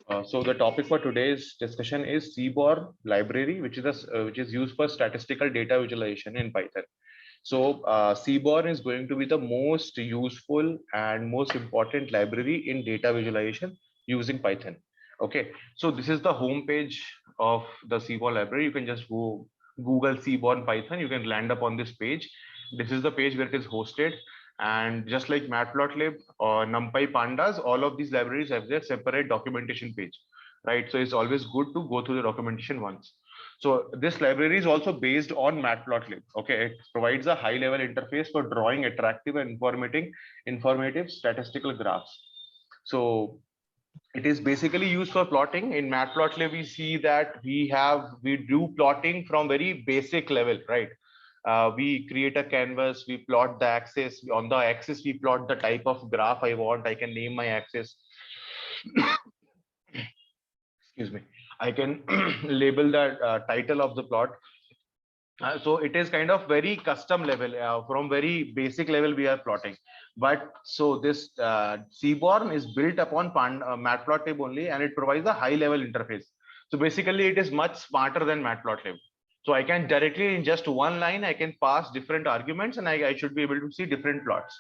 So the topic for today's discussion is Seaborn Library, which is used for statistical data visualization in Python. So Seaborn is going to be the most useful and most important library in data visualization using Python. Okay, so this is the home page of the Seaborn library. You can just go Google Seaborn Python. You can land up on this page. This is the page where it is hosted. And just like Matplotlib or NumPy Pandas, all of these libraries have their separate documentation page, right? So it's always good to go through the documentation once. So this library is also based on Matplotlib. Okay, it provides a high-level interface for drawing attractive and informative statistical graphs. So it is basically used for plotting. In Matplotlib, we see that we do plotting from very basic level, right? We create a canvas, we plot the axis. On the axis, we plot the type of graph I want. I can name my axis. Excuse me. I can label the title of the plot. So it is kind of very custom level, from very basic level we are plotting. But so this Seaborn is built upon Matplotlib only, and it provides a high level interface. So basically it is much smarter than Matplotlib. So I can directly, in just one line, I can pass different arguments, and I should be able to see different plots.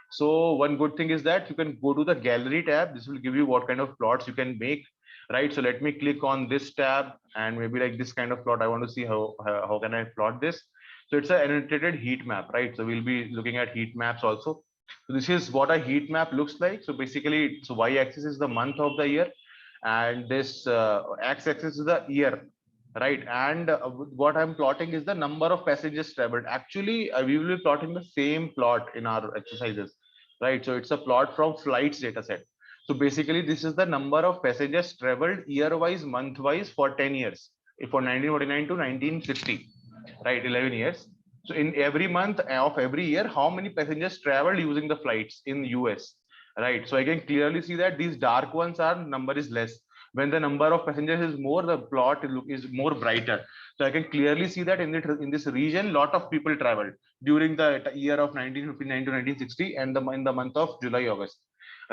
So one good thing is that you can go to the gallery tab. This will give you what kind of plots you can make, right? So let me click on this tab, and maybe like this kind of plot. I want to see how can I plot this. So it's an annotated heat map, right? So we'll be looking at heat maps also. So this is what a heat map looks like. So basically, so y-axis is the month of the year, and this x-axis is the year, right? And what I'm plotting is the number of passengers traveled. Actually, we will be plotting the same plot in our exercises, right? So it's a plot from flights data set. So basically, this is the number of passengers traveled year-wise, month-wise for 10 years, for 1949 to 1960, right? 11 years. So in every month of every year, how many passengers traveled using the flights in US, right? So I can clearly see that these dark ones are number is less. When the number of passengers is more, the plot is more brighter. So I can clearly see that in this region, lot of people traveled during the year of 1959 to 1960 and in the month of July, August,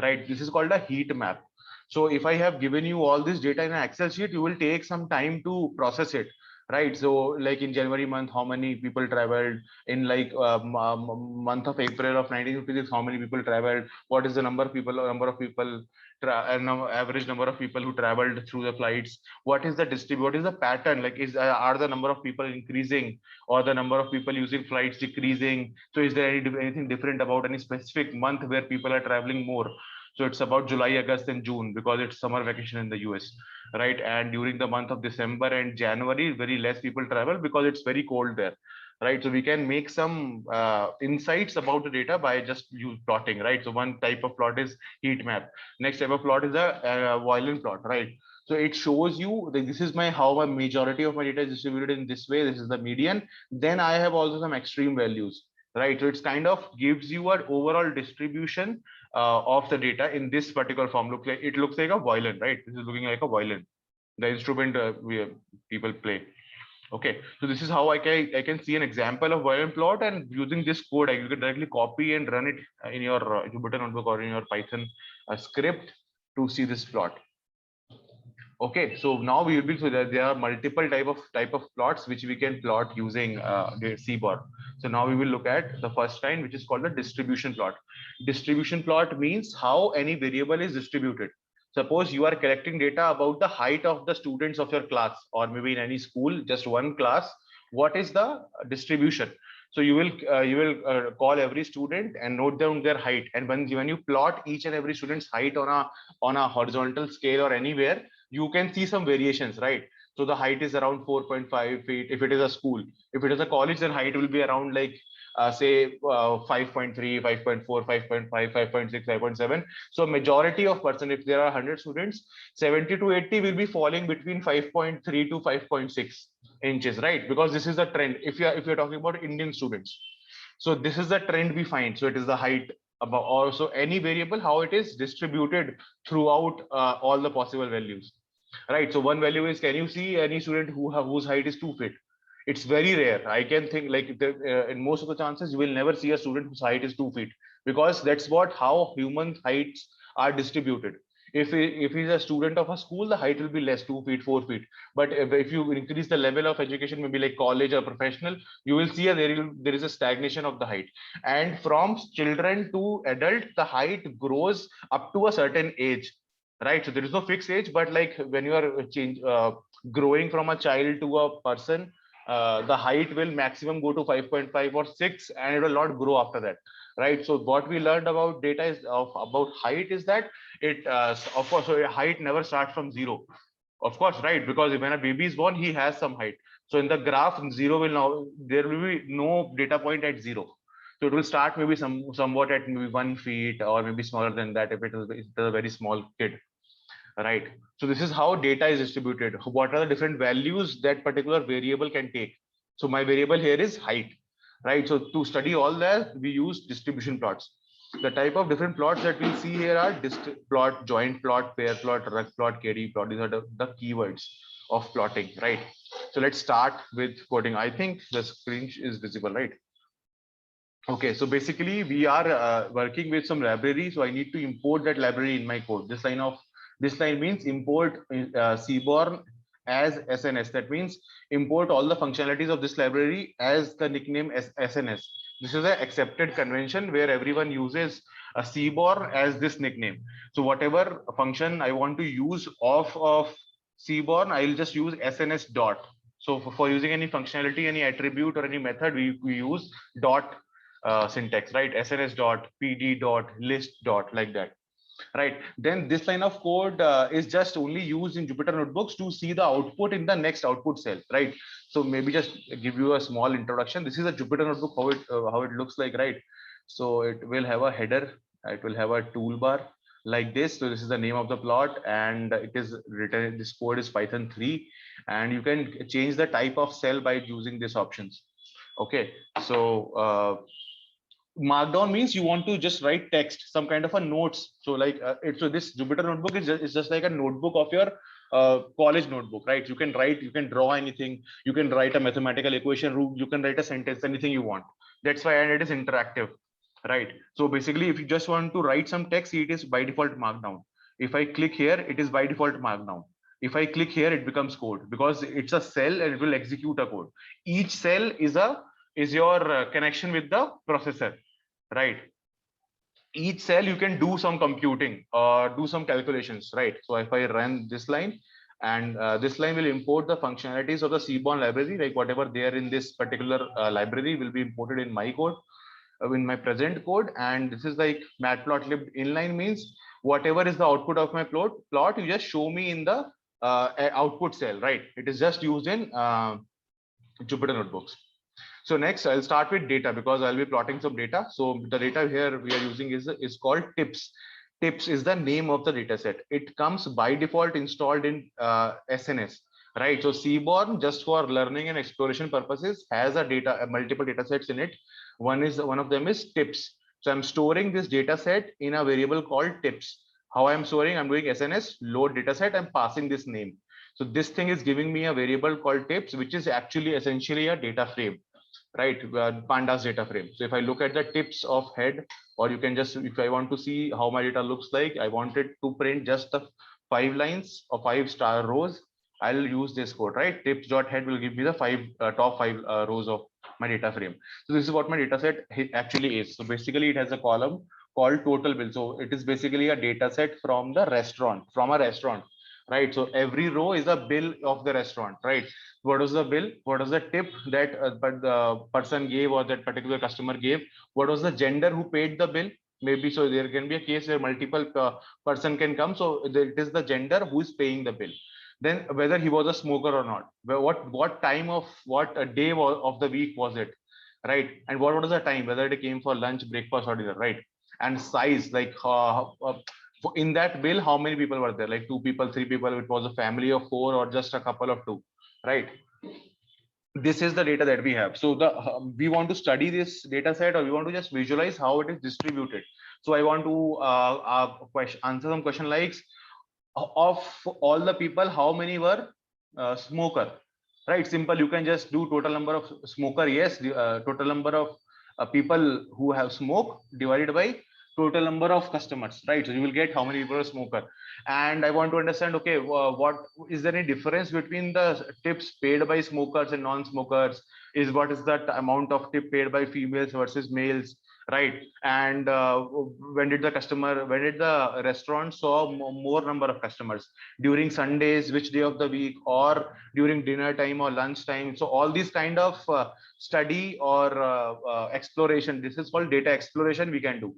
right? This is called a heat map. So if I have given you all this data in an Excel sheet, you will take some time to process it, right? So like in January month, how many people traveled? In like month of April of 1956, how many people traveled? What is the number of people average number of people who traveled through the flights? What is the what is the pattern? Like are the number of people increasing, or the number of people using flights decreasing? So is there anything different about any specific month where people are traveling more? So it's about July, August, and June, because it's summer vacation in the US, right? And during the month of December and January, very less people travel because it's very cold there, right? So we can make some insights about the data by just use plotting, right? So one type of plot is heat map. Next type of plot is a violin plot, right? So it shows you that this is my how my majority of my data is distributed in this way. This is the median. Then I have also some extreme values, right? So it's kind of gives you an overall distribution of the data in this particular form. It looks like a violin, right? This is looking like a violin, the instrument people play. Okay, so this is how I can see an example of violin plot, and using this code, you can directly copy and run it in your Jupyter notebook or in your Python script to see this plot. Okay, so now we will be, so there are multiple type of plots which we can plot using the Seaborn. So now we will look at the first kind, which is called the distribution plot. Distribution plot means how any variable is distributed. Suppose you are collecting data about the height of the students of your class, or maybe in any school, just one class. What is the distribution? So you will call every student and note down their height. And when you plot each and every student's height on a horizontal scale or anywhere, you can see some variations, right? So the height is around 4.5 feet if it is a school. If it is a college, then height will be around like say 5.3, 5.4, 5.5, 5.6, 5.7. So majority of person, if there are 100 students, 70 to 80 will be falling between 5.3 to 5.6 inches, right? Because this is the trend. If you're talking about Indian students, so this is the trend we find. So it is the height about also any variable, how it is distributed throughout all the possible values, right? So one value is, can you see any student whose height is 2 feet? It's very rare. I can think like in most of the chances you will never see a student whose height is 2 feet, because that's what how human heights are distributed. if he's a student of a school, the height will be less, 2 feet, 4 feet. But if you increase the level of education, maybe like college or professional, you will see there is a stagnation of the height. And from children to adult, the height grows up to a certain age, right? So there is no fixed age, but like when you are growing from a child to a person, the height will maximum go to 5.5 or 6, and it will not grow after that, right? So what we learned about data is about height is that it of course, so height never starts from zero, of course, right? Because when a baby is born, he has some height. So in the graph, zero will now, there will be no data point at zero. So it will start maybe somewhat at maybe 1 feet or maybe smaller than that if it is a very small kid, right? So this is how data is distributed. What are the different values that particular variable can take? So my variable here is height, right? So to study all that, we use distribution plots. The type of different plots that we see here are dist plot, joint plot, pair plot, rug plot, KD plot. These are the keywords of plotting, right? So let's start with coding. I think the screen is visible, right? Okay, so basically we are working with some library, so I need to import that library in my code. This line means import Seaborn as SNS. That means import all the functionalities of this library as the nickname SNS. This is an accepted convention where everyone uses a Seaborn as this nickname. So whatever function I want to use of Seaborn, I'll just use SNS dot. So for using any functionality, any attribute or any method, we use dot syntax, right? SNS dot, PD dot, list dot, like that, right? Then this line of code is just only used in Jupyter notebooks to see the output in the next output cell, right? So maybe just give you a small introduction. This is a Jupyter notebook, how it looks like, right? So it will have a header, it will have a toolbar like this. So this is the name of the plot, and it is written, this code is Python 3, and you can change the type of cell by using these options. Okay, so markdown means you want to just write text, some kind of a notes. So like so this Jupyter notebook is just like a notebook of your college notebook, right? You can write, you can draw anything, you can write a mathematical equation, you can write a sentence, anything you want. That's why, and it is interactive, right? So basically, if you just want to write some text, it is by default markdown. If I click here, it is by default markdown. If I click here, it becomes code because it's a cell and it will execute a code. Each cell is your connection with the processor, right? Each cell you can do some computing or do some calculations, right? So if I run this line, and this line will import the functionalities of the Seaborn library, like whatever there in this particular library will be imported in my code, in my present code. And this is like matplotlib inline means whatever is the output of my plot, you just show me in the output cell, right? It is just used in Jupyter notebooks. So next I'll start with data because I'll be plotting some data. So the data here we are using is called tips. Tips is the name of the data set. It comes by default installed in SNS, right? So Seaborn, just for learning and exploration purposes, has multiple data sets in it. One of them is tips. So I'm storing this data set in a variable called tips. How I'm storing? I'm doing SNS load data set. I'm passing this name. So this thing is giving me a variable called tips, which is actually essentially a data frame, right? Pandas data frame. So if I look at the tips of head, or you can just, if I want to see how my data looks like, I want it to print just the 5 lines or 5-star rows, I'll use this code, right? Tips.head will give me the top 5 rows of my data frame. So this is what my data set actually is. So basically it has a column called total bill. So it is basically a data set from a restaurant, right? So every row is a bill of the restaurant, right? What was the bill? What was the tip that the person gave or that particular customer gave? What was the gender who paid the bill? Maybe so there can be a case where multiple person can come. So it is the gender who is paying the bill. Then whether he was a smoker or not, what time of what day of the week was it, right? And what was the time, whether it came for lunch, breakfast or dinner, right? And size, like in that bill, how many people were there? Like 2 people, 3 people, it was a family of 4 or just a couple of 2, right? This is the data that we have. So we want to study this data set, or we want to just visualize how it is distributed. So I want to answer some question like, of all the people, how many were smoker, right? Simple, you can just do total number of smoker, yes, total number of people who have smoked divided by total number of customers, right? So you will get how many people are smoker. And I want to understand, okay, what is there any difference between the tips paid by smokers and non-smokers? What is that amount of tip paid by females versus males, right? And when did the restaurant saw more number of customers, during Sundays, which day of the week, or during dinner time or lunch time? So all these kind of study or exploration, this is called data exploration, we can do,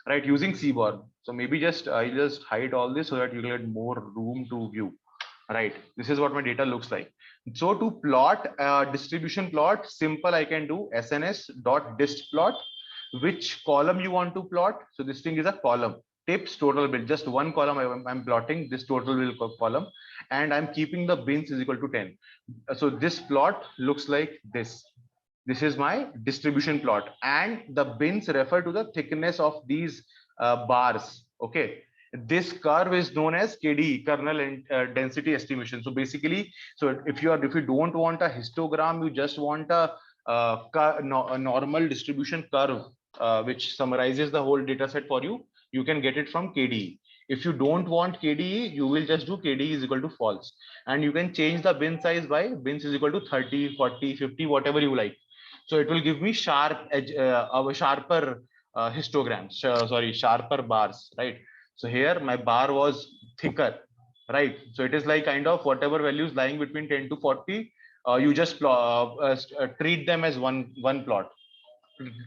right, using Seaborn. So maybe I just hide all this so that you get more room to view, right? This is what my data looks like. So to plot distribution plot, simple, I can do SNS dot dist plot. Which column you want to plot? So this thing is a column, tips total bill, just one column I'm plotting this total bill column, and I'm keeping the bins is equal to 10. So this plot looks like this. This is my distribution plot, and the bins refer to the thickness of these bars. Okay, this curve is known as KD, kernel density estimation. So basically, so if you don't want a histogram, you just want a normal distribution curve which summarizes the whole data set for you, you can get it from KDE. If you don't want KDE, you will just do KDE is equal to false, and you can change the bin size by bins is equal to 30, 40, 50, whatever you like. So it will give me sharper histograms, sharper bars, right? So here my bar was thicker, right? So it is like kind of whatever values lying between 10 to 40, you just treat them as one plot,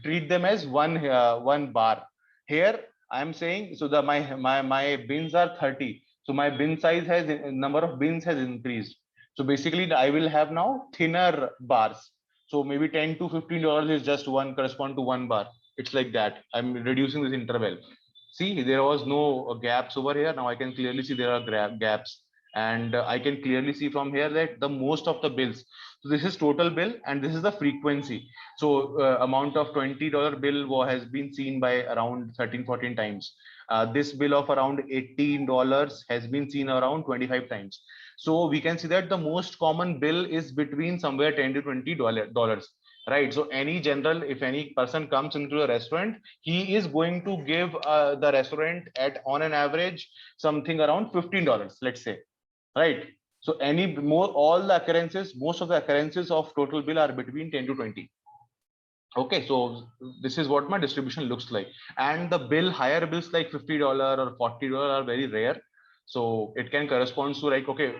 treat them as one bar. Here I am saying, so the my bins are 30, so my bin size has number of bins has increased. So basically I will have now thinner bars. So maybe $10 to $15 is just one correspond to one bar. It's like that. I'm reducing this interval. See, there was no gaps over here. Now I can clearly see there are gaps, and I can clearly see from here that the most of the bills. So this is total bill, and this is the frequency. So amount of $20 bill has been seen by around 13, 14 times. This bill of around $18 has been seen around 25 times. So we can see that the most common bill is between somewhere $10 to $20, right? So if any person comes into a restaurant, he is going to give the restaurant at on an average something around $15, let's say, right? So most of the occurrences of total bill are between 10 to 20. Okay, so this is what my distribution looks like. And the higher bills like $50 or $40 are very rare. So it can correspond to like, okay,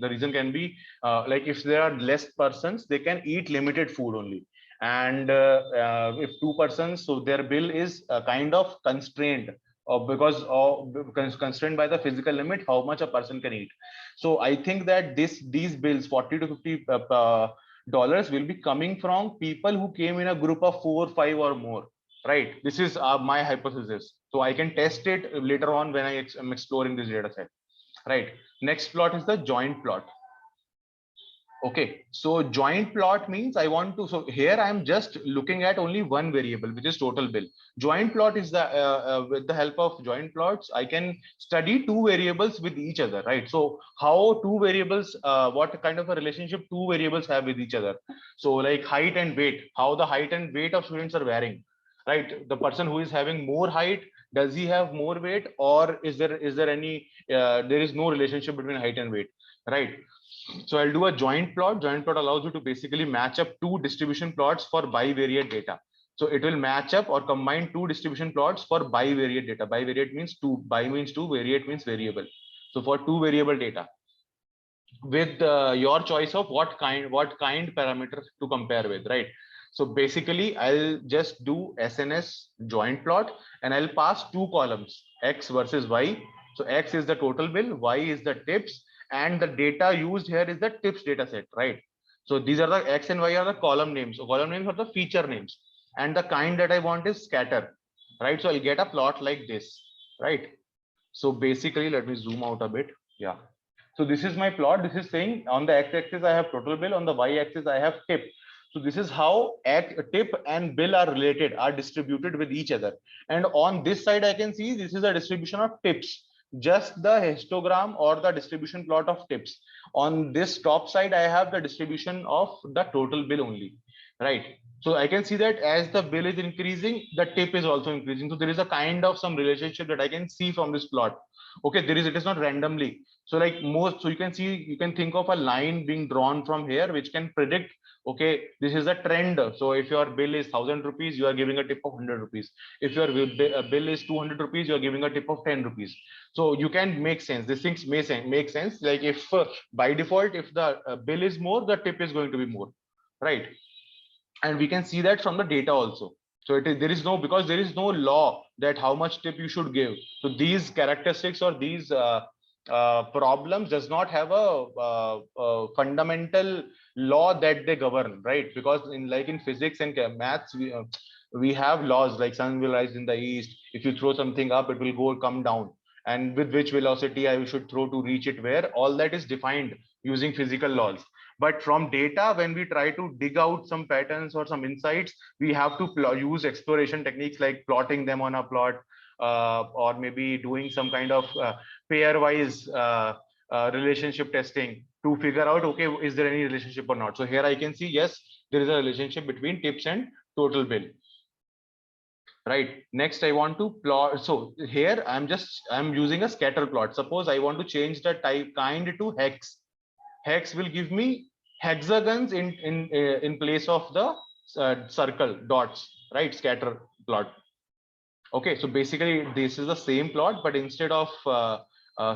the reason can be like if there are less persons, they can eat limited food only. And if 2 persons, so their bill is kind of constrained because constrained by the physical limit, how much a person can eat. So I think that these bills, 40 to 50 dollars, will be coming from people who came in a group of 4, 5 or more, right? This is my hypothesis. So I can test it later on when I am exploring this data set, right? Next plot is the joint plot. Okay, so joint plot means I want to, so here I am just looking at only one variable, which is total bill. Joint plot is with the help of joint plots, I can study two variables with each other, right? So how two variables, what kind of a relationship two variables have with each other? So like height and weight, how the height and weight of students are varying, right? The person who is having more height, does he have more weight, or is there any, there is no relationship between height and weight, right? So I'll do a joint plot. Joint plot allows you to basically match up two distribution plots for bivariate data. So it will match up or combine two distribution plots for bivariate data. Bivariate means two, bi means two, variate means variable. So for two variable data with your choice of what kind parameters to compare with, right? So basically I'll just do SNS joint plot and I'll pass two columns, X versus Y. So X is the total bill, Y is the tips, and the data used here is the tips data set, right? So these are the X and Y are the column names. So column names are the feature names, and the kind that I want is scatter, right? So I'll get a plot like this, right? So basically, let me zoom out a bit. Yeah. So this is my plot. This is saying on the x-axis I have total bill, on the y-axis I have tip. So this is how tip and bill are related, are distributed with each other. And on this side I can see this is a distribution of tips, just the histogram or the distribution plot of tips. On this top side I have the distribution of the total bill only, right? So I can see that as the bill is increasing, the tip is also increasing. So there is a kind of some relationship that I can see from this plot. Okay, there is, it is not randomly. So like most, so you can see, you can think of a line being drawn from here, which can predict, okay, this is a trend. So if your bill is 1,000 rupees, you are giving a tip of 100 rupees. If your bill is 200 rupees, you are giving a tip of 10 rupees. So you can make sense. These things may make sense. Like if by default, if the bill is more, the tip is going to be more, right? And we can see that from the data also. So it is, there is no, because there is no law that how much tip you should give. So these characteristics or these problems does not have a fundamental law that they govern, right? Because in, like in physics and maths, we have laws like sun will rise in the east. If you throw something up, it will come down, and with which velocity I should throw to reach it where. All that is defined using physical laws. But from data, when we try to dig out some patterns or some insights, we have to use exploration techniques like plotting them on a plot, or maybe doing some kind of pairwise relationship testing to figure out, okay, is there any relationship or not. So here I can see, yes, there is a relationship between tips and total bill. Right. Next, I want to plot. So here I'm using a scatter plot. Suppose I want to change the kind to hex. Hex will give me hexagons in place of the circle dots, right? Scatter plot. Okay, so basically this is the same plot, but instead of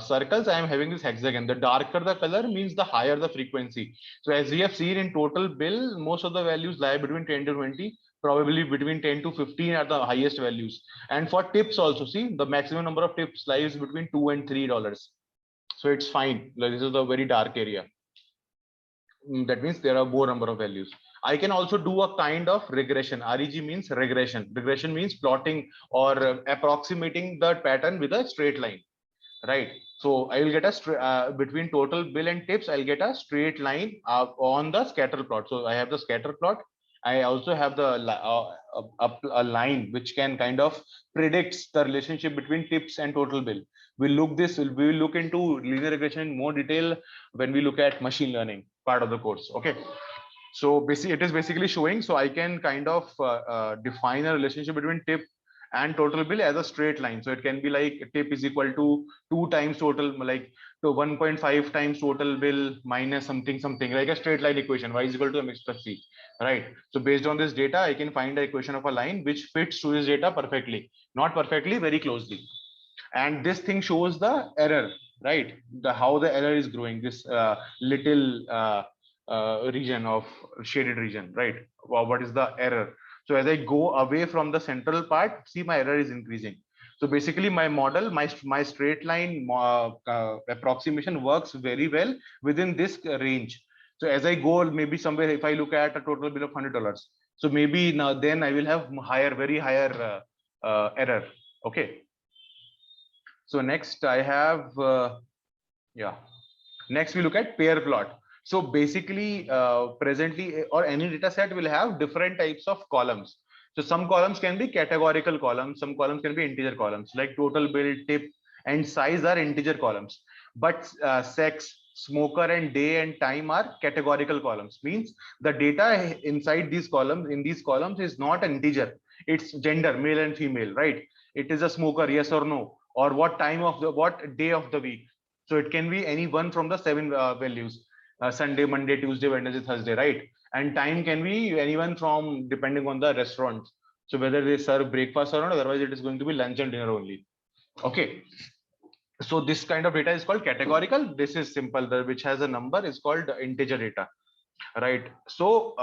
circles, I am having this hexagon. The darker the color means the higher the frequency. So as we have seen in total bill, most of the values lie between 10 to 20, probably between 10 to 15 are the highest values. And for tips also, see, the maximum number of tips lies between $2 and $3. So it's fine. Like, this is the very dark area. That means there are more number of values. I can also do a kind of regression. REG means regression. Regression means plotting or approximating the pattern with a straight line, right? So I will get a between total bill and tips, I'll get a straight line on the scatter plot. So I have the scatter plot. I also have the a line which can kind of predicts the relationship between tips and total bill. We will look into linear regression in more detail when we look at machine learning part of the course. Okay. So basically, it is basically showing. So I can kind of define a relationship between tip and total bill as a straight line. So it can be like tip is equal to 2 times total, like to 1.5 times total bill minus something something, like a straight line equation. Y is equal to mx plus c, right? So based on this data, I can find the equation of a line which fits to this data perfectly, not perfectly, very closely. And this thing shows the error, right? The how the error is growing. This little region of shaded region, right? Well, what is the error? So as I go away from the central part, see my error is increasing. So basically my model, my straight line approximation works very well within this range. So as I go maybe somewhere, if I look at a total bill of $100, so maybe now then I will have higher, very higher error. Okay. So next I have, yeah. Next we look at pair plot. So basically, presently or any data set will have different types of columns. So some columns can be categorical columns, some columns can be integer columns, like total bill, tip, and size are integer columns. But sex, smoker, and day and time are categorical columns. Means the data inside these columns, in these columns, is not an integer. It's gender, male and female, right? It is a smoker, yes or no, or what time of the, what day of the week. So it can be any one from the 7 values, Sunday, Monday, Tuesday, Wednesday, Thursday, right? And time can be anyone from depending on the restaurant. So whether they serve breakfast or not, otherwise it is going to be lunch and dinner only. Okay. So this kind of data is called categorical. This is simple, which has a number is called integer data. Right. So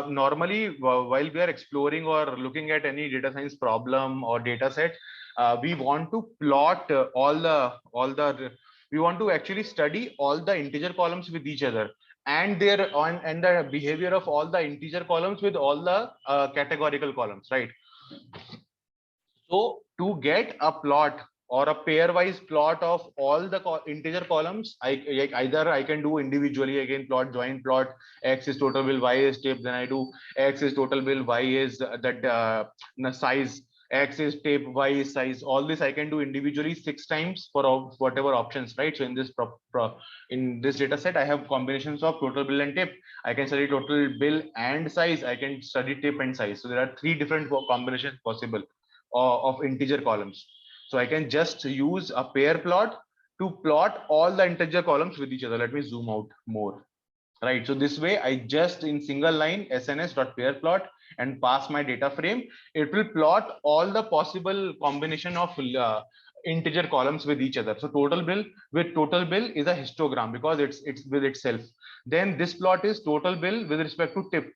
normally while we are exploring or looking at any data science problem or data set, we want to plot we want to actually study all the integer columns with each other and their on and the behavior of all the integer columns with all the categorical columns, right? So to get a plot or a pairwise plot of all the integer columns, either I can do individually, again plot, join plot, x is total bill, y is tip, then I do x is total bill, y is that size, X is tip, Y is size. All this I can do individually 6 times for whatever options, right? So in this in this data set, I have combinations of total bill and tip. I can study total bill and size. I can study tip and size. So there are 3 different combinations possible of integer columns. So I can just use a pair plot to plot all the integer columns with each other. Let me zoom out more. Right. So this way, I just in single line sns.pairplot and pass my data frame. It will plot all the possible combination of integer columns with each other. So total bill is a histogram because it's with itself. Then this plot is total bill with respect to tip,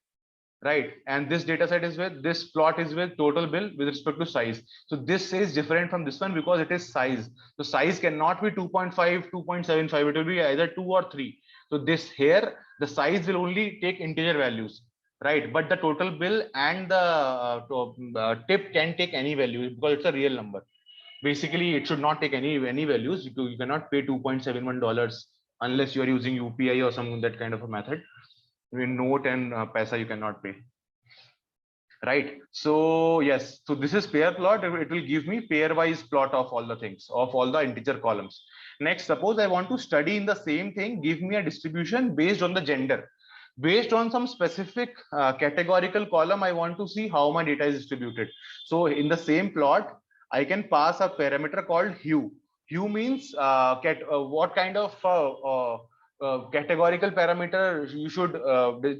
right? And this data set is with this plot is with total bill with respect to size. So this is different from this one because it is size. So size cannot be 2.5, 2.75. It will be either 2 or 3. So this here, the size will only take integer values, right? But the total bill and the tip can take any value because it's a real number. Basically, it should not take any values. You cannot pay $2.71 unless you are using UPI or some that kind of a method. In note and paisa you cannot pay, right? So yes, so this is pair plot. It will give me pairwise plot of all the things, of all the integer columns. Next, suppose I want to study in the same thing, give me a distribution based on the gender, based on some specific categorical column. I want to see how my data is distributed. So in the same plot, I can pass a parameter called hue. Hue means what kind of categorical parameter you should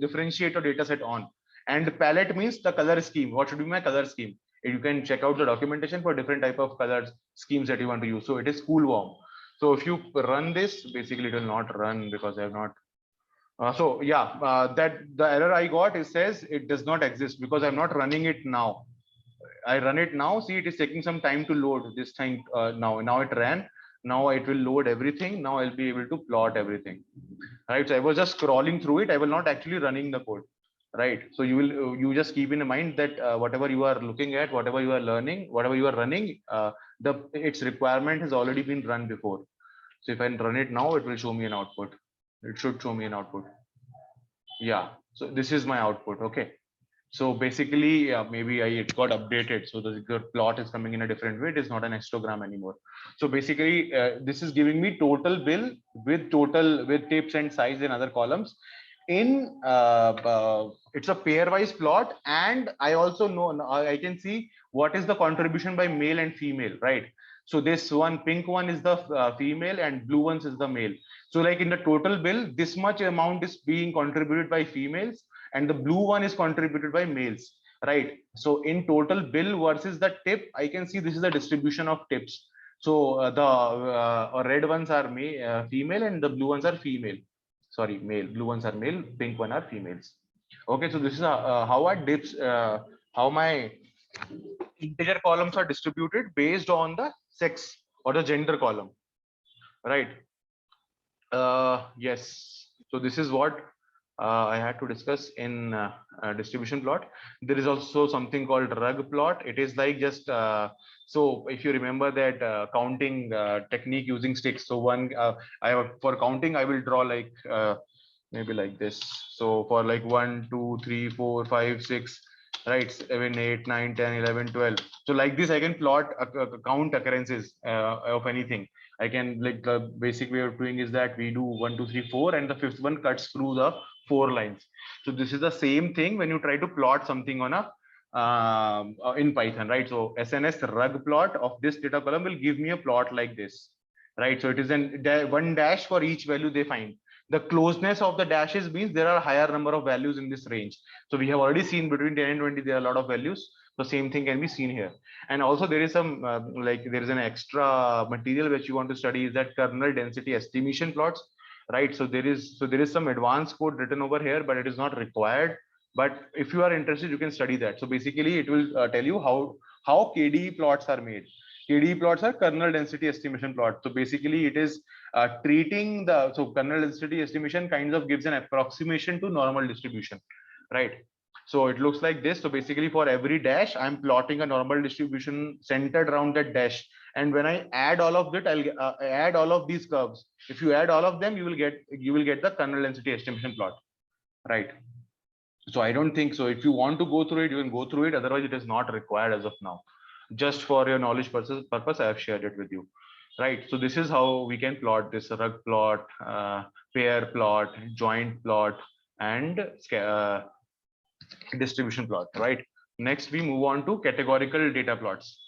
differentiate your data set on. And palette means the color scheme. What should be my color scheme? You can check out the documentation for different type of color schemes that you want to use. So it is cool warm. So if you run this, basically it will not run because I have not. So yeah, that the error I got, it says it does not exist because I'm not running it now. I run it now. See, it is taking some time to load this thing now it ran. Now it will load everything. Now I'll be able to plot everything. Right. So I was just scrolling through it. I will not actually running the code. Right. So you just keep in mind that whatever you are looking at, whatever you are learning, whatever you are running, its requirement has already been run before. So if I run it now, it will show me an output. It should show me an output. Yeah. So this is my output. Okay. So basically, maybe it got updated. So the plot is coming in a different way. It is not an histogram anymore. So basically, this is giving me total bill with tips and size in other columns. It's a pairwise plot, and I also know I can see what is the contribution by male and female, right? So this one pink one is the female and blue ones is the male. So like in the total bill, this much amount is being contributed by females and the blue one is contributed by males, right? So in total bill versus the tip, I can see this is the distribution of tips. So the red ones are female and the blue ones are female. Sorry, male. Blue ones are male, pink one are females. Okay, so this is how I dips, how my integer columns are distributed based on the sex or the gender column, right? Yes. So this is what I had to discuss in distribution plot. There is also something called rug plot. It is like just so if you remember that counting technique using sticks. So for counting I will draw like maybe like this. So for like 1, 2, 3, 4, 5, 6, right, 7, 8, 9, 10, 11, 12. So like this I can plot count occurrences of anything. I can like the basic way of doing is that we do 1, 2, 3, 4, and the fifth one cuts through the 4 lines. So this is the same thing when you try to plot something on a in Python, right? So SNS rug plot of this data column will give me a plot like this, right? So it is one dash for each value they find. The closeness of the dashes means there are a higher number of values in this range. So we have already seen between 10 and 20 there are a lot of values. The same thing can be seen here. And also there is some there is an extra material which you want to study is that kernel density estimation plots, right? So there is some advanced code written over here, but it is not required. But if you are interested, you can study that. So basically it will tell you how KDE plots are made. KDE plots are kernel density estimation plot. So basically it is treating so kernel density estimation kinds of gives an approximation to normal distribution, right? So it looks like this. So basically for every dash, I'm plotting a normal distribution centered around that dash. And when I add all of it, I'll add all of these curves. If you add all of them, you will get the kernel density estimation plot, right? So I don't think so. If you want to go through it, you can go through it. Otherwise, it is not required as of now. Just for your knowledge purpose, I have shared it with you. Right. So this is how we can plot this rug plot, pair plot, joint plot, and distribution plot. Right. Next, we move on to categorical data plots.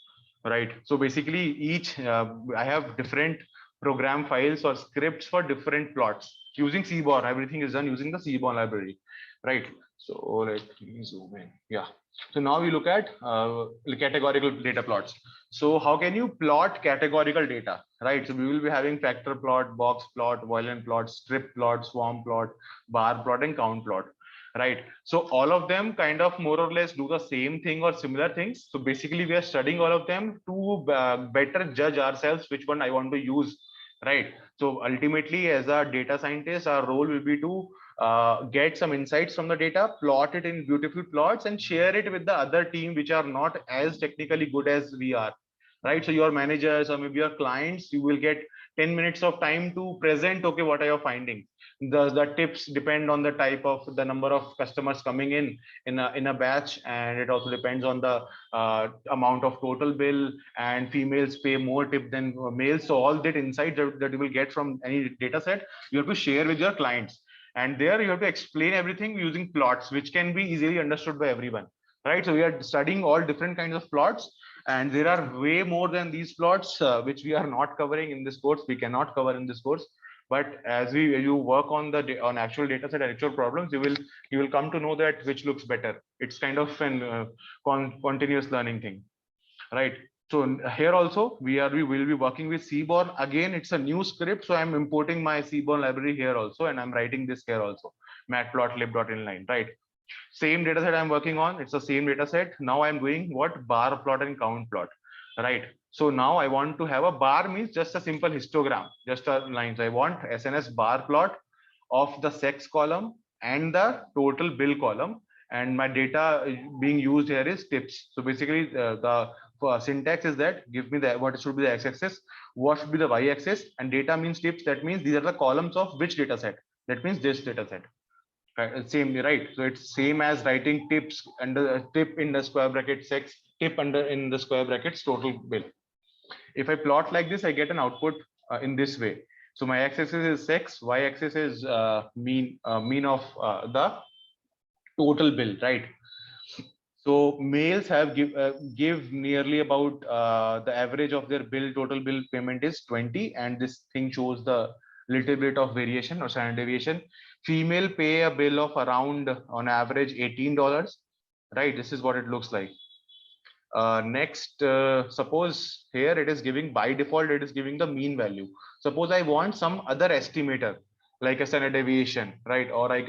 Right. So basically, each I have different program files or scripts for different plots using Seaborn. Everything is done using the Seaborn library. Right. So let me zoom in. Yeah. So now we look at categorical data plots. So how can you plot categorical data, right? So we will be having factor plot, box plot, Boolean plot, strip plot, swarm plot, bar plot, and count plot, right? So all of them kind of more or less do the same thing or similar things. So basically we are studying all of them to better judge ourselves which one I want to use, right? So ultimately as a data scientist, our role will be to get some insights from the data, plot it in beautiful plots, and share it with the other team which are not as technically good as we are, right? So your managers or maybe your clients, you will get 10 minutes of time to present, okay, what are your findings? The tips depend on the type of the number of customers coming in a batch, and it also depends on the amount of total bill, and females pay more tip than males. So all that insight that you will get from any data set, you have to share with your clients, and there you have to explain everything using plots which can be easily understood by everyone, right? So we are studying all different kinds of plots, and there are way more than these plots which we are not covering in this course, we cannot cover in this course. But as you work on the on actual data set and actual problems, you will come to know that which looks better. It's kind of an continuous learning thing, right? So here also we will be working with Seaborn. Again, it's a new script, so I'm importing my Seaborn library here also, and I'm writing this here also, matplotlib.inline, right? Same data set I'm working on, it's the same data set. Now I'm doing what? Bar plot and count plot, right? So now I want to have a bar, means just a simple histogram, just a line. So I want SNS bar plot of the sex column and the total bill column, and my data being used here is tips. So basically the syntax is that give me the what should be the x-axis, what should be the y-axis, and data means tips. That means these are the columns of which data set. That means this data set. Same, right? So it's same as writing tips under tip in the square bracket sex, tip under in the square brackets total bill. If I plot like this, I get an output in this way. So my x-axis is sex, y-axis is mean of the total bill, right? So males have give nearly about the average of their bill, total bill payment is 20, and this thing shows the little bit of variation or standard deviation. Female pay a bill of around on average $18, right? This is what it looks like. Next, suppose here it is giving by default, it is giving the mean value. Suppose I want some other estimator like a standard deviation, right? Or I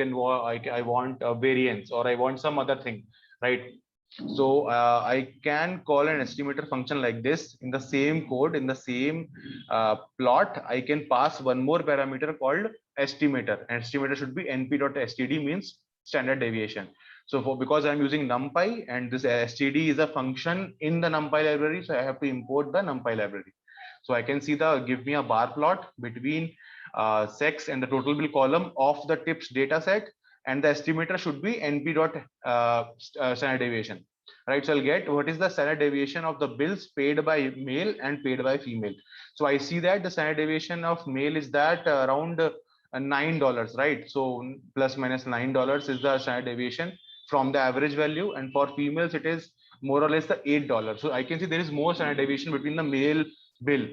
want a variance, or I want some other thing, right? So I can call an estimator function like this in the same code, in the same plot. I can pass one more parameter called estimator. And estimator should be np.std, means standard deviation. So because I'm using NumPy, and this std is a function in the NumPy library, so I have to import the NumPy library. So I can see give me a bar plot between sex and the total bill column of the tips data set, and the estimator should be standard deviation, right? So I'll get what is the standard deviation of the bills paid by male and paid by female. So I see that the standard deviation of male is that around $9, right? So plus minus $9 is the standard deviation from the average value, and for females it is more or less the $8. So I can see there is more standard deviation between the male bill,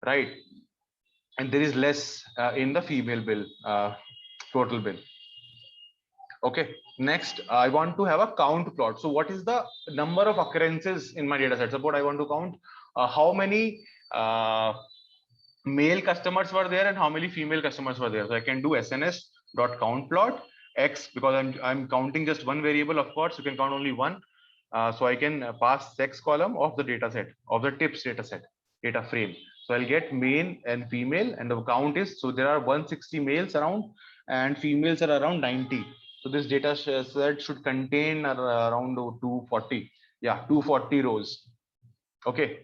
right? And there is less in the female bill, total bill. Okay, next I want to have a count plot. So what is the number of occurrences in my data set? Suppose I want to count how many male customers were there and how many female customers were there. So I can do SNS dot count plot x, because I'm counting just one variable. Of course you can count only one. So I can pass sex column of the data set, of the tips data set, data frame. So I'll get male and female, and the count is, so there are 160 males around and females are around 90. So this data set should contain around 240. Yeah, 240 rows. Okay.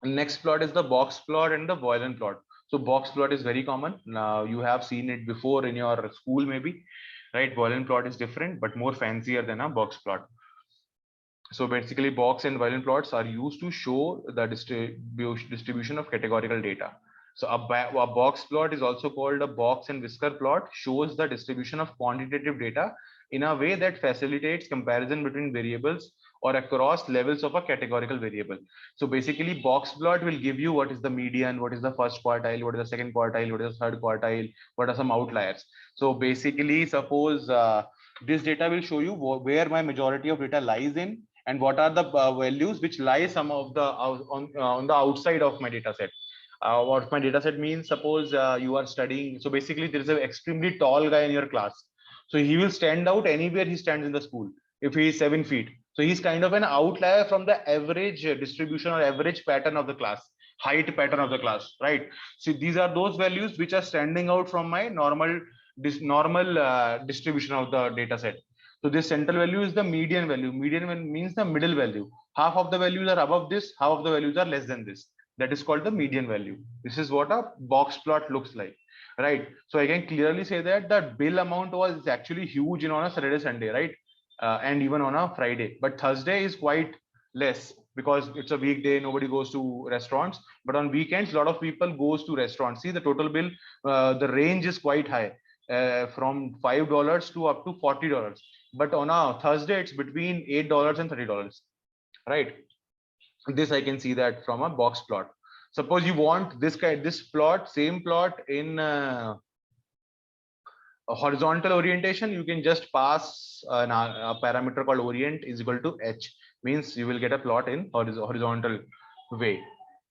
Next plot is the box plot and the Boolean plot. So box plot is very common. Now you have seen it before in your school maybe, right? Boolean plot is different but more fancier than a box plot. So basically box and violin plots are used to show the distribution of categorical data. So a box plot is also called a box and whisker plot, shows the distribution of quantitative data in a way that facilitates comparison between variables or across levels of a categorical variable. So basically box plot will give you what is the median, what is the first quartile, what is the second quartile, what is the third quartile, what are some outliers. So basically suppose this data will show you where my majority of data lies in, and what are the values which lie some of the on the outside of my data set. What my data set means, suppose you are studying, so basically there is an extremely tall guy in your class, so he will stand out anywhere he stands in the school if he is 7 feet. So he's kind of an outlier from the average distribution or average pattern of the class, height pattern of the class, right? So these are those values which are standing out from my normal distribution of the data set. So this central value is the median value. Median means the middle value. Half of the values are above this, half of the values are less than this. That is called the median value. This is what a box plot looks like, right? So I can clearly say that the bill amount was actually huge on a Saturday, Sunday, right? And even on a Friday. But Thursday is quite less because it's a weekday, nobody goes to restaurants. But on weekends, a lot of people goes to restaurants. See the total bill, the range is quite high, from $5 to up to $40. But on a Thursday, it's between $8 and $30, right? This I can see that from a box plot. Suppose you want this plot, same plot in a horizontal orientation, you can just pass a parameter called orient is equal to h, means you will get a plot in horizontal way,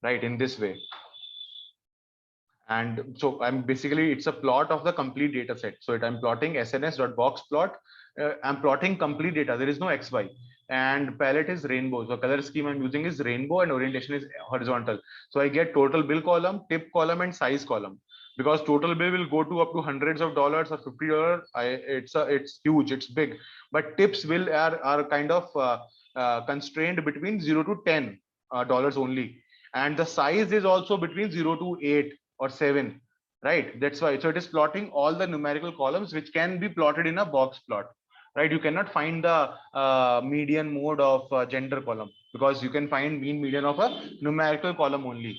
right? In this way. And so I'm basically, it's a plot of the complete data set. So I'm plotting sns.boxplot. I'm plotting complete data. There is no xy, and palette is rainbow. So color scheme I'm using is rainbow, and orientation is horizontal. So I get total bill column, tip column, and size column. Because total bill will go to up to hundreds of dollars or $50. It's huge, it's big. But tips will are kind of constrained between 0 to 10 dollars only, and the size is also between 0 to 8 or 7, right? That's why. So it is plotting all the numerical columns which can be plotted in a box plot, right? You cannot find the median mode of gender column, because you can find mean median of a numerical column only,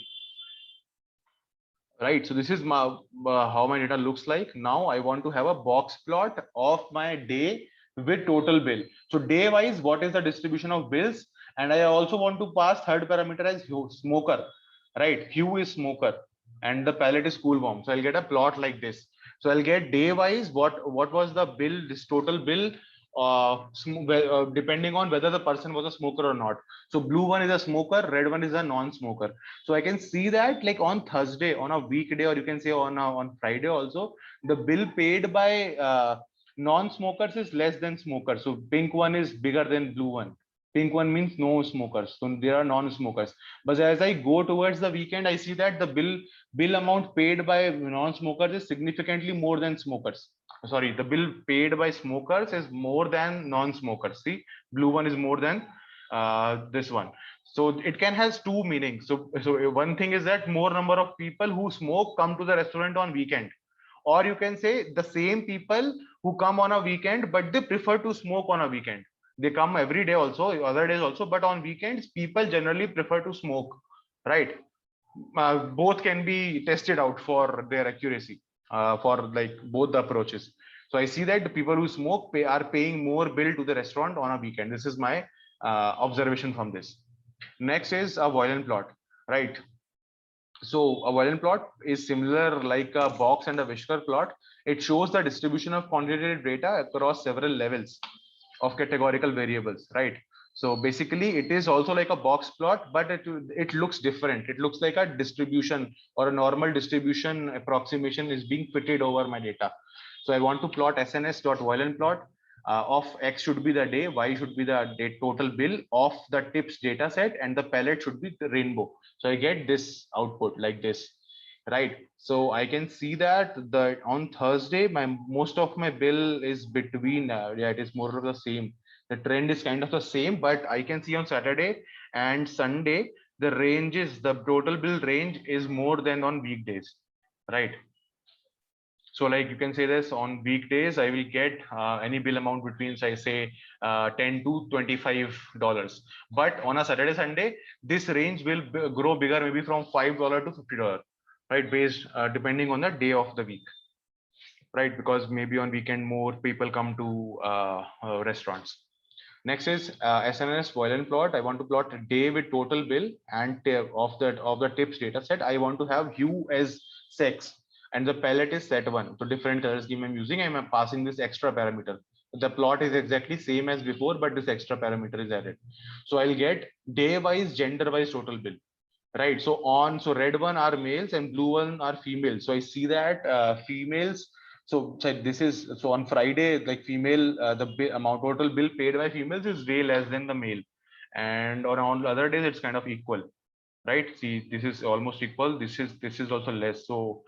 right? So this is my how my data looks like. Now I want to have a box plot of my day with total bill. So day wise, what is the distribution of bills? And I also want to pass third parameter as smoker, right? Hue is smoker and the palette is cool warm. So I'll get a plot like this. So I'll get day wise what was the bill, this total bill, depending on whether the person was a smoker or not. So blue one is a smoker, red one is a non-smoker. So I can see that like on Thursday, on a weekday, or you can say on Friday also, the bill paid by non-smokers is less than smokers. So pink one is bigger than blue one. Pink one means no smokers. So there are non-smokers. But as I go towards the weekend, I see that the bill amount paid by non-smokers is significantly more than smokers. Sorry, the bill paid by smokers is more than non-smokers. See, blue one is more than this one. So it can has two meanings. So one thing is that more number of people who smoke come to the restaurant on weekend, or you can say the same people who come on a weekend but they prefer to smoke on a weekend. They come every day also, other days also, but on weekends people generally prefer to smoke, right? Both can be tested out for their accuracy, for like both the approaches. So I see that the people who smoke are paying more bill to the restaurant on a weekend. This is my observation from this. Next is a violin plot, right? So a violin plot is similar like a box and a whisker plot. It shows the distribution of quantitative data across several levels of categorical variables, right? So basically it is also like a box plot, but it looks different. It looks like a distribution or a normal distribution approximation is being fitted over my data. So I want to plot sns.violin plot of x should be the day, y should be the day total bill of the tips data set, and the palette should be the rainbow. So I get this output like this, right? So I can see that the on Thursday my most of my bill is between yeah, it is more of the same. The trend is kind of the same, but I can see on Saturday and Sunday the total bill range is more than on weekdays, right? So like you can say this, on weekdays, I will get any bill amount between, say, $10 to $25. But on a Saturday, Sunday, this range will grow bigger, maybe from $5 to $50, right? Based depending on the day of the week, right? Because maybe on weekend more people come to restaurants. Next is SNS violin plot. I want to plot a day with total bill and of the tips data set. I want to have hue as sex and the palette is set one. So different color scheme I'm using. I'm passing this extra parameter. The plot is exactly same as before, but this extra parameter is added. So I'll get day wise, gender wise total bill. Right. So red one are males and blue one are females. So I see that females. So this is so on Friday, like female, the amount total bill paid by females is way less than the male, and on other days it's kind of equal, right? See, this is almost equal. This is also less. So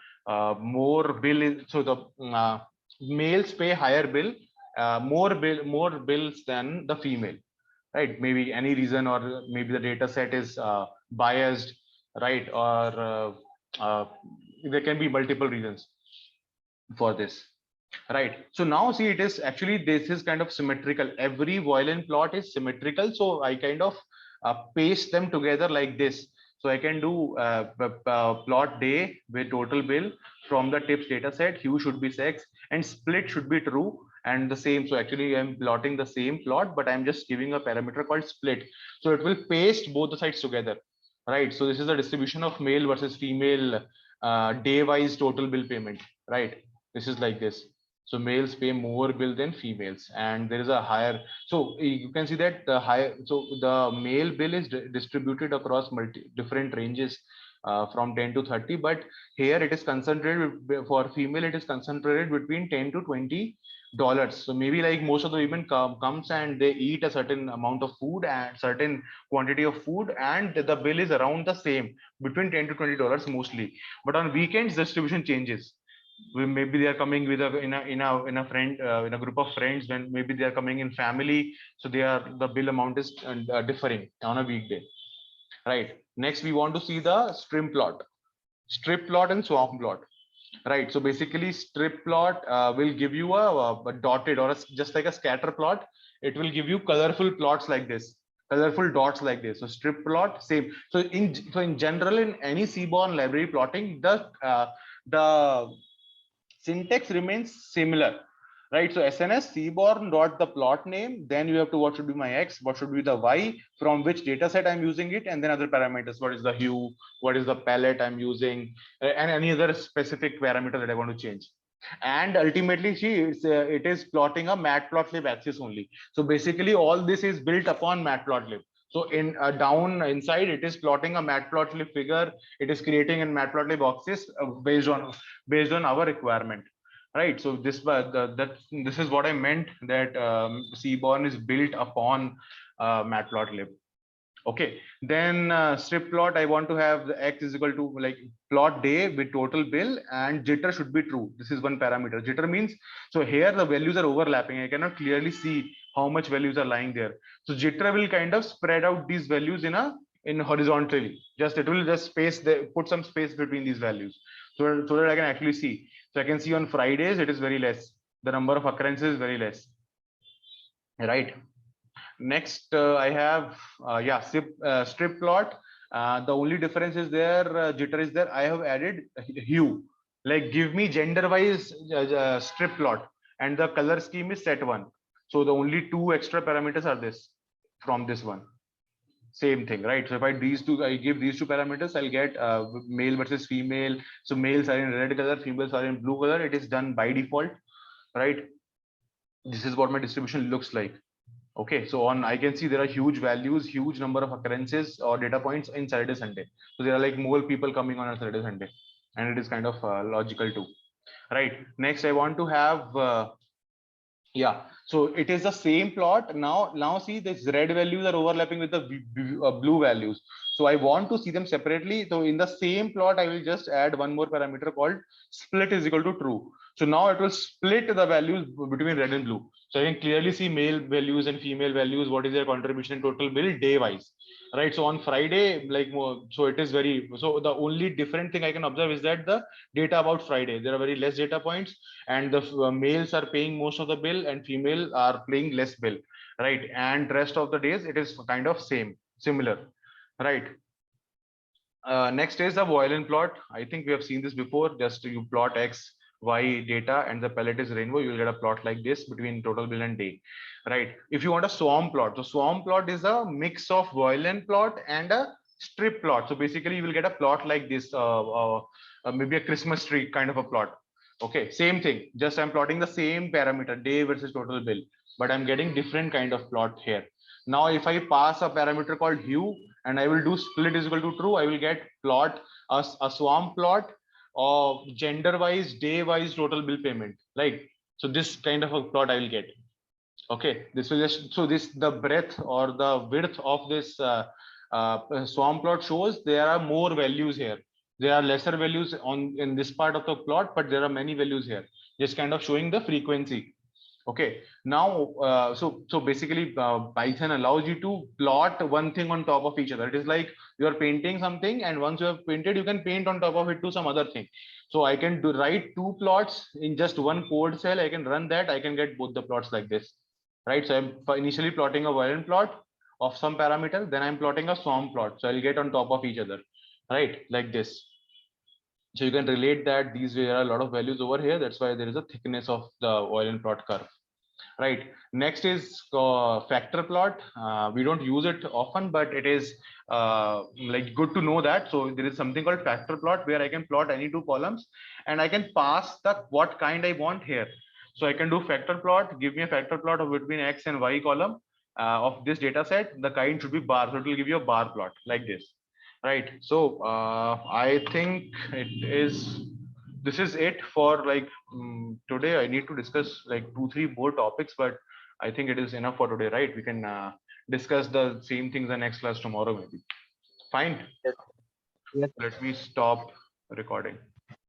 more bill is so the males pay higher bill, more bills than the female, right? Maybe any reason, or maybe the data set is biased, right? Or there can be multiple reasons for this, right? So now see, it is actually, this is kind of symmetrical. Every violin plot is symmetrical, so I kind of paste them together like this. So I can do plot day with total bill from the tips data set, hue should be sex, and split should be true, and the same. So actually I'm plotting the same plot, but I'm just giving a parameter called split. So it will paste both the sides together, right? So this is the distribution of male versus female day wise total bill payment, right? This is like this. So males pay more bill than females, and there is a higher. So you can see that the higher. So the male bill is distributed across different ranges from 10 to 30, but here it is concentrated for female. It is concentrated between 10 to $20. So maybe like most of the women comes and they eat a certain amount of food and certain quantity of food, and the bill is around the same between 10 to $20 mostly. But on weekends, distribution changes. Maybe they are coming with a friend in a group of friends, when maybe they are coming in family, so the bill amount is differing on a weekday, right? Next we want to see the strip plot and swamp plot, right? So basically strip plot will give you a dotted or just like a scatter plot. It will give you colorful plots like this, colorful dots like this. So strip plot, same. So in general, in any Seaborn library plotting, the syntax remains similar, right? So SNS Seaborn dot the plot name, then you have to, what should be my X, what should be the Y, from which data set I'm using it, and then other parameters. What is the hue, what is the palette I'm using, and any other specific parameter that I want to change. And ultimately, it is plotting a matplotlib axis only. So basically, all this is built upon matplotlib. So in down inside, it is plotting a matplotlib figure. It is creating a matplotlib axis based on our requirement, right? So this is what I meant, that Seaborn is built upon matplotlib. Okay, then strip plot, I want to have the X is equal to like plot day with total bill, and jitter should be true. This is one parameter. Jitter means, so here the values are overlapping. I cannot clearly see how much values are lying there. So jitter will kind of spread out these values in horizontally. It will just put some space between these values, so that I can actually see. So I can see on Fridays it is very less. The number of occurrences is very less, right? Next, I have strip plot. The only difference is there, jitter is there. I have added hue, like give me gender wise strip plot, and the color scheme is set one. So the only two extra parameters are this from this one. Same thing, right? So if I give these two parameters, I'll get male versus female. So males are in red color, females are in blue color. It is done by default, right? This is what my distribution looks like. Okay, so I can see there are huge values, huge number of occurrences or data points in Saturday, Sunday. So there are like more people coming on a Saturday, Sunday, and it is kind of logical too, right? Next, I want to have, So it is the same plot. Now see, these red values are overlapping with the blue values. So I want to see them separately. So in the same plot, I will just add one more parameter called split is equal to true. So now it will split the values between red and blue. So I can clearly see male values and female values. What is their contribution in total bill day wise, right? So on Friday, like more, so it is very, so the only different thing I can observe is that the data about Friday, there are very less data points, and the males are paying most of the bill and female are paying less bill, right? And rest of the days it is kind of similar, right? Next is the Boylan plot. I think we have seen this before. Just you plot x y data and the palette is rainbow, you will get a plot like this between total bill and day, right? If you want a swarm plot, so swarm plot is a mix of Boylan plot and a strip plot. So basically you will get a plot like this, maybe a Christmas tree kind of a plot. Okay, same thing, just I'm plotting the same parameter, day versus total bill, but I'm getting different kind of plot here. Now if I pass a parameter called hue and I will do split is equal to true, I will get plot a swarm plot of gender wise, day wise total bill payment, right? So this kind of a plot I will get. Okay, this will just, so this, the breadth or the width of this swarm plot shows there are more values here. There are lesser values on in this part of the plot, but there are many values here, just kind of showing the frequency. Okay, now so basically Python allows you to plot one thing on top of each other. It is like you are painting something, and once you have painted, you can paint on top of it to some other thing. So I can write two plots in just one code cell. I can run that. I can get both the plots like this, right? So I'm initially plotting a Boylan plot of some parameter, then I'm plotting a swarm plot. So I'll get on top of each other, right? Like this. So you can relate that these are a lot of values over here. That's why there is a thickness of the Boylan plot curve, right? Next is factor plot. We don't use it often, but it is like good to know that. So there is something called factor plot where I can plot any two columns and I can pass the what kind I want here. So I can do factor plot, give me a factor plot of between x and y column of this data set. The kind should be bar, so it will give you a bar plot like this, right? So I think it is, this is it for like today. I need to discuss like 2 3 more topics, but I think it is enough for today, right? We can discuss the same things in next class tomorrow maybe. Fine, Yes, yes. let me stop recording.